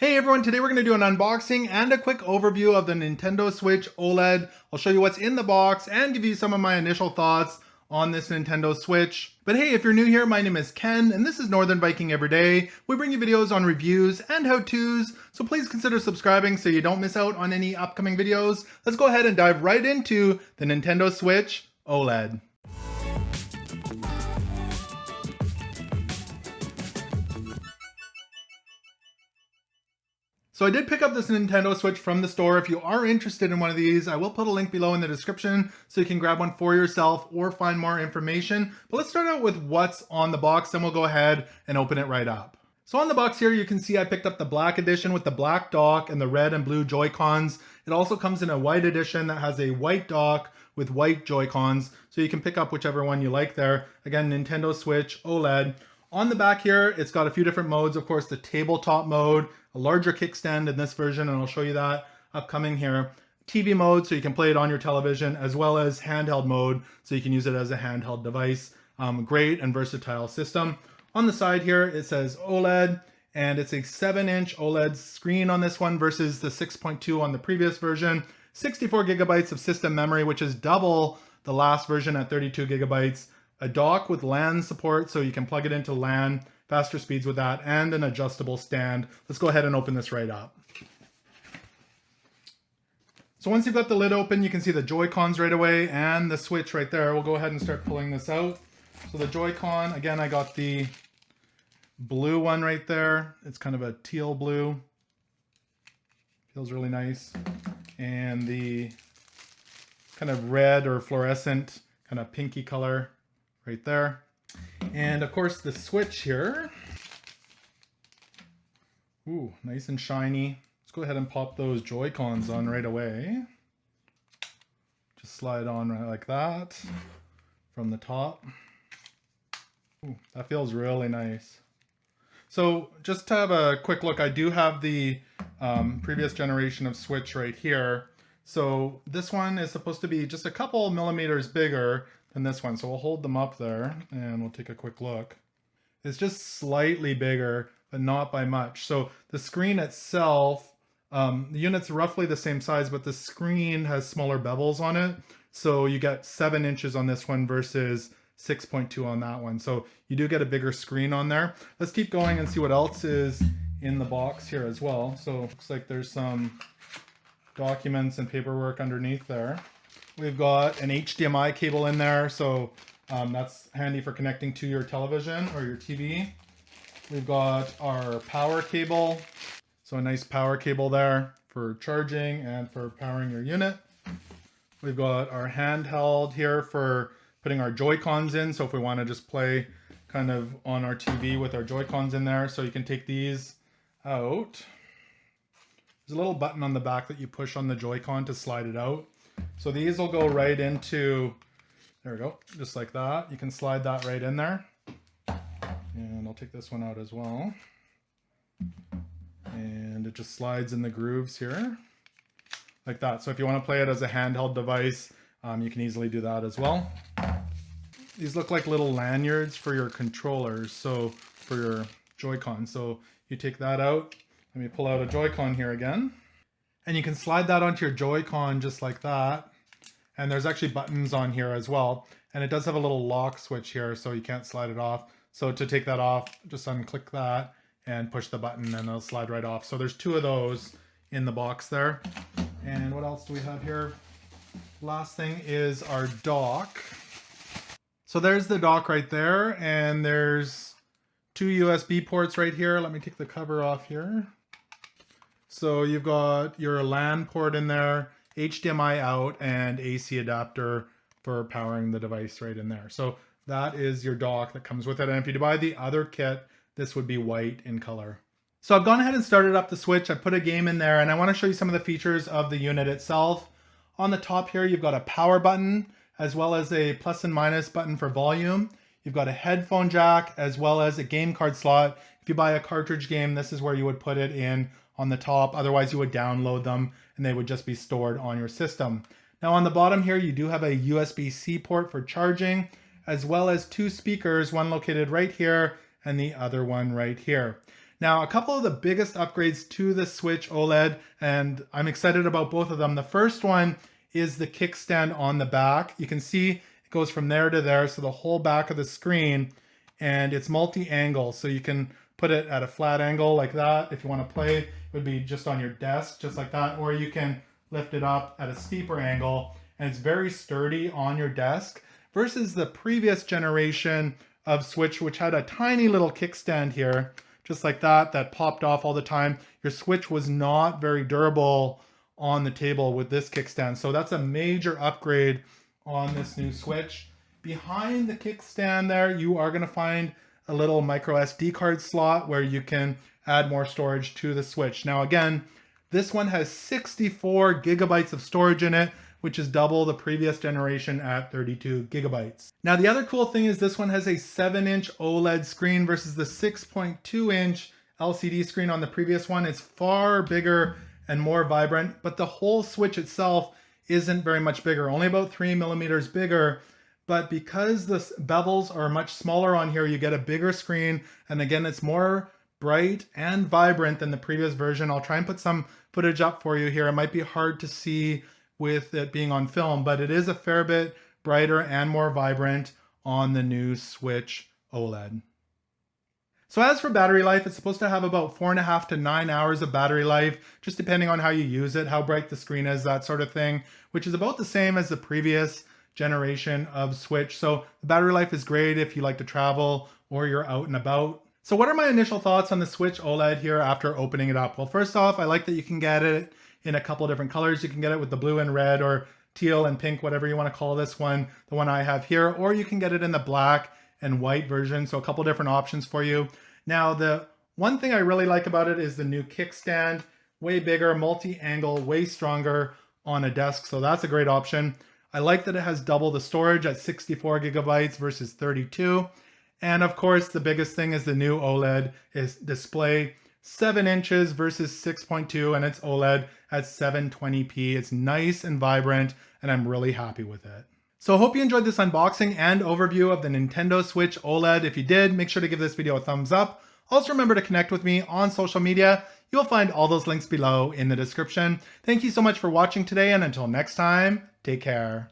Hey everyone, today we're going to do an unboxing and a quick overview of the Nintendo Switch OLED. I'll show you what's in the box and give you some of my initial thoughts on this Nintendo Switch. But hey, if you're new here, my name is Ken and this is Northern Viking Everyday. We bring you videos on reviews and how-tos, so please consider subscribing so you don't miss out on any upcoming videos. Let's go ahead and dive right into the Nintendo Switch OLED. So I did pick up this Nintendo Switch from the store. If you are interested in one of these, I will put a link below in the description so you can grab one for yourself or find more information. But let's start out with what's on the box, then we'll go ahead and open it right up. So on the box here, you can see I picked up the black edition with the black dock and the red and blue Joy-Cons. It also comes in a white edition that has a white dock with white Joy-Cons, so you can pick up whichever one you like there. Again, Nintendo Switch OLED. On the back here, it's got a few different modes. Of course, the tabletop mode, a larger kickstand in this version, and I'll show you that upcoming here. TV mode, so you can play it on your television, as well as handheld mode, so you can use it as a handheld device. Great and versatile system. On the side here, it says OLED, and it's a 7-inch OLED screen on this one versus the 6.2 on the previous version. 64 gigabytes of system memory, which is double the last version at 32 gigabytes. A dock with LAN support, so you can plug it into LAN, faster speeds with that, and an adjustable stand. Let's go ahead and open this right up. So once you've got the lid open, you can see the Joy-Cons right away and the Switch right there. We'll go ahead and start pulling this out. So the Joy-Con, again, I got the blue one right there. It's kind of a teal blue. Feels really nice. And the kind of red or fluorescent, kind of pinky color right there. And of course the Switch here. Ooh, nice and shiny. Let's go ahead and pop those Joy-Cons on right away. Just slide on right like that from the top. Ooh, that feels really nice. So just to have a quick look, I do have the previous generation of Switch right here. So this one is supposed to be just a couple millimeters bigger than this one. So we'll hold them up there and we'll take a quick look. It's just slightly bigger, but not by much. So the screen itself, the unit's roughly the same size, but the screen has smaller bevels on it. So you get 7 inches on this one versus 6.2 on that one. So you do get a bigger screen on there. Let's keep going and see what else is in the box here as well. So looks like there's some documents and paperwork underneath there. We've got an HDMI cable in there, so that's handy for connecting to your television or your TV. We've got our power cable, so a nice power cable there for charging and for powering your unit. We've got our handheld here for putting our Joy-Cons in, so if we want to just play kind of on our TV with our Joy-Cons in there, so you can take these out. There's a little button on the back that you push on the Joy-Con to slide it out. So these will go right into, there we go, just like that. You can slide that right in there. And I'll take this one out as well. And it just slides in the grooves here, like that. So if you want to play it as a handheld device, you can easily do that as well. These look like little lanyards for your controllers, so for your Joy-Con. So you take that out. Let me pull out a Joy-Con here again. And you can slide that onto your Joy-Con just like that. And there's actually buttons on here as well. And it does have a little lock switch here, so you can't slide it off. So to take that off, just unclick that and push the button and it'll slide right off. So there's 2 of those in the box there. And what else do we have here? Last thing is our dock. So there's the dock right there. And there's 2 USB ports right here. Let me take the cover off here. So you've got your LAN port in there, HDMI out, and AC adapter for powering the device right in there. So that is your dock that comes with it. And if you buy the other kit, this would be white in color. So I've gone ahead and started up the Switch. I put a game in there and I want to show you some of the features of the unit itself. On the top here, you've got a power button as well as a plus and minus button for volume. You've got a headphone jack as well as a game card slot. If you buy a cartridge game, this is where you would put it in on the top. Otherwise you would download them and they would just be stored on your system. Now on the bottom here, you do have a USB-C port for charging, as well as 2 speakers, one located right here and the other one right here. Now, a couple of the biggest upgrades to the Switch OLED, and I'm excited about both of them. The first one is the kickstand on the back. You can see it goes from there to there, so the whole back of the screen, and it's multi-angle, so you can put it at a flat angle like that. If you want to play, it would be just on your desk, just like that, or you can lift it up at a steeper angle, and it's very sturdy on your desk versus the previous generation of Switch, which had a tiny little kickstand here, just like that popped off all the time. Your Switch was not very durable on the table with this kickstand. So that's a major upgrade on this new Switch. Behind the kickstand there, you are gonna find a little micro SD card slot where you can add more storage to the Switch. Now again, this one has 64 gigabytes of storage in it, which is double the previous generation at 32 gigabytes. Now the other cool thing is this one has a 7-inch OLED screen versus the 6.2-inch LCD screen on the previous one. It's far bigger and more vibrant, but the whole Switch itself isn't very much bigger, only about 3 millimeters bigger. But because the bevels are much smaller on here, you get a bigger screen. And again, it's more bright and vibrant than the previous version. I'll try and put some footage up for you here. It might be hard to see with it being on film, but it is a fair bit brighter and more vibrant on the new Switch OLED. So as for battery life, it's supposed to have about 4.5 to 9 hours of battery life, just depending on how you use it, how bright the screen is, that sort of thing, which is about the same as the previous generation of Switch. So the battery life is great if you like to travel or you're out and about. So what are my initial thoughts on the Switch OLED here after opening it up? Well, first off, I like that you can get it in a couple different colors. You can get it with the blue and red, or teal and pink, whatever you want to call this one, the one I have here, or you can get it in the black and white version. So a couple different options for you. Now, the one thing I really like about it is the new kickstand, way bigger, multi-angle, way stronger on a desk. So that's a great option. I like that it has double the storage at 64 gigabytes versus 32. And of course, the biggest thing is the new OLED is display, 7 inches versus 6.2, and it's OLED at 720p. It's nice and vibrant, and I'm really happy with it. So I hope you enjoyed this unboxing and overview of the Nintendo Switch OLED. If you did, make sure to give this video a thumbs up. Also remember to connect with me on social media. You'll find all those links below in the description. Thank you so much for watching today, and until next time, take care.